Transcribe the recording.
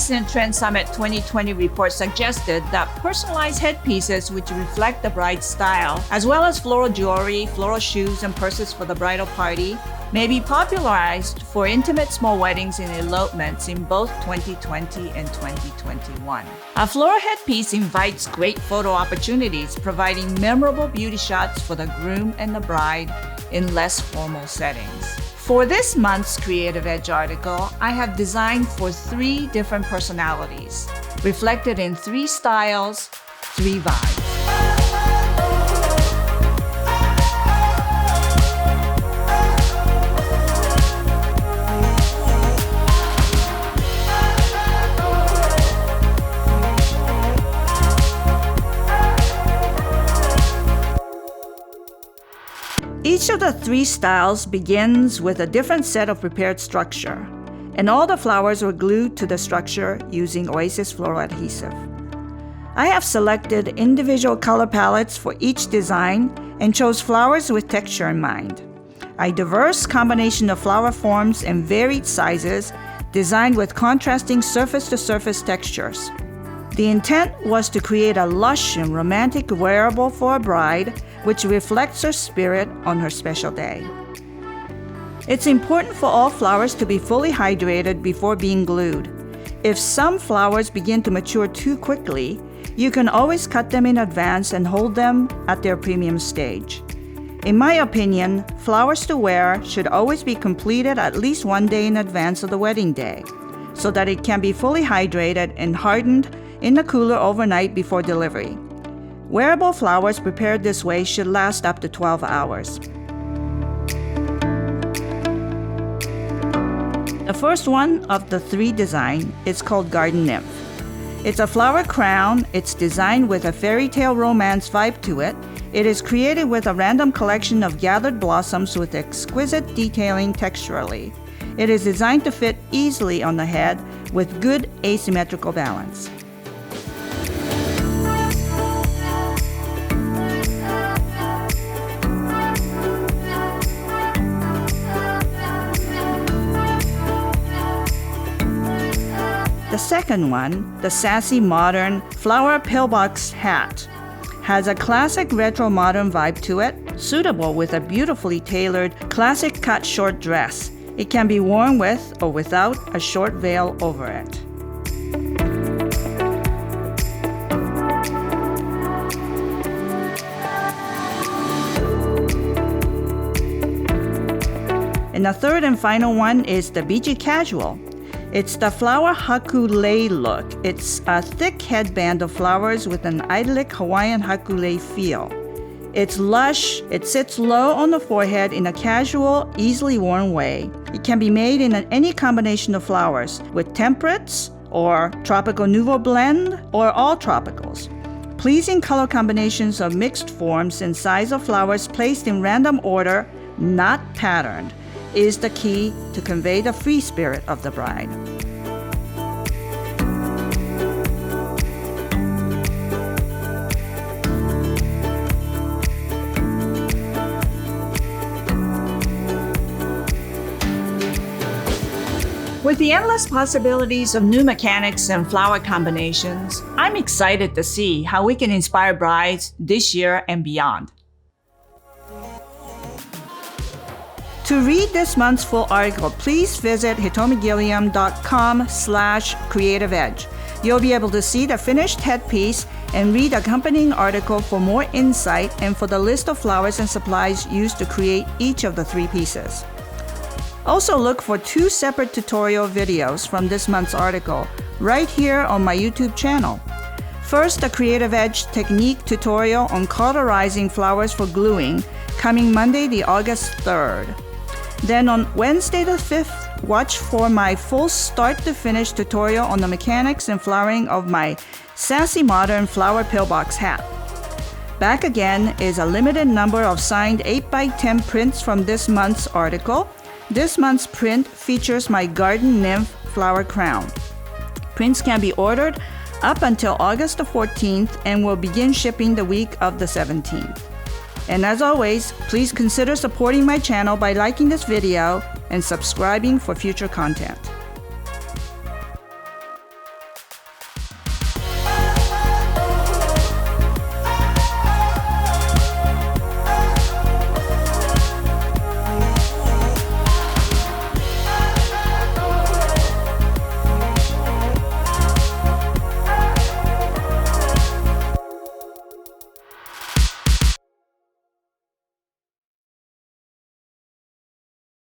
recent Trend Summit 2020 report suggested that personalized headpieces which reflect the bride's style, as well as floral jewelry, floral shoes, and purses for the bridal party, may be popularized for intimate small weddings and elopements in both 2020 and 2021. A floral headpiece invites great photo opportunities, providing memorable beauty shots for the groom and the bride in less formal settings. For this month's Creative Edge article, I have designed for 3 different personalities, reflected in 3 styles, 3 vibes. Each of the 3 styles begins with a different set of prepared structure, and all the flowers were glued to the structure using Oasis Floral Adhesive. I have selected individual color palettes for each design and chose flowers with texture in mind. A diverse combination of flower forms and varied sizes designed with contrasting surface-to-surface textures. The intent was to create a lush and romantic wearable for a bride, which reflects her spirit on her special day. It's important for all flowers to be fully hydrated before being glued. If some flowers begin to mature too quickly, you can always cut them in advance and hold them at their premium stage. In my opinion, flowers to wear should always be completed at least 1 day in advance of the wedding day, so that it can be fully hydrated and hardened in the cooler overnight before delivery. Wearable flowers prepared this way should last up to 12 hours. The first one of the 3 design is called Garden Nymph. It's a flower crown. It's designed with a fairy tale romance vibe to it. It is created with a random collection of gathered blossoms with exquisite detailing texturally. It is designed to fit easily on the head with good asymmetrical balance. The second one, the Sassy Modern Flower Pillbox hat, has a classic retro modern vibe to it, suitable with a beautifully tailored classic cut short dress. It can be worn with or without a short veil over it. And the third and final one is the Beachy Casual. It's the flower hakulei look. It's a thick headband of flowers with an idyllic Hawaiian hakulei feel. It's lush, it sits low on the forehead in a casual, easily worn way. It can be made in any combination of flowers, with temperates, or tropical nouveau blend, or all tropicals. Pleasing color combinations of mixed forms and size of flowers placed in random order, not patterned, is the key to convey the free spirit of the bride. With the endless possibilities of new mechanics and flower combinations, I'm excited to see how we can inspire brides this year and beyond. To read this month's full article, please visit hitomigilliam.com/creativeedge. You'll be able to see the finished headpiece and read accompanying article for more insight and for the list of flowers and supplies used to create each of the 3 pieces. Also look for 2 separate tutorial videos from this month's article right here on my YouTube channel. First, the Creative Edge technique tutorial on cauterizing flowers for gluing, coming Monday, the August 3rd. Then on Wednesday the 5th, watch for my full start-to-finish tutorial on the mechanics and flowering of my Sassy Modern Flower Pillbox hat. Back again is a limited number of signed 8x10 prints from this month's article. This month's print features my Garden Nymph flower crown. Prints can be ordered up until August the 14th and will begin shipping the week of the 17th. And as always, please consider supporting my channel by liking this video and subscribing for future content.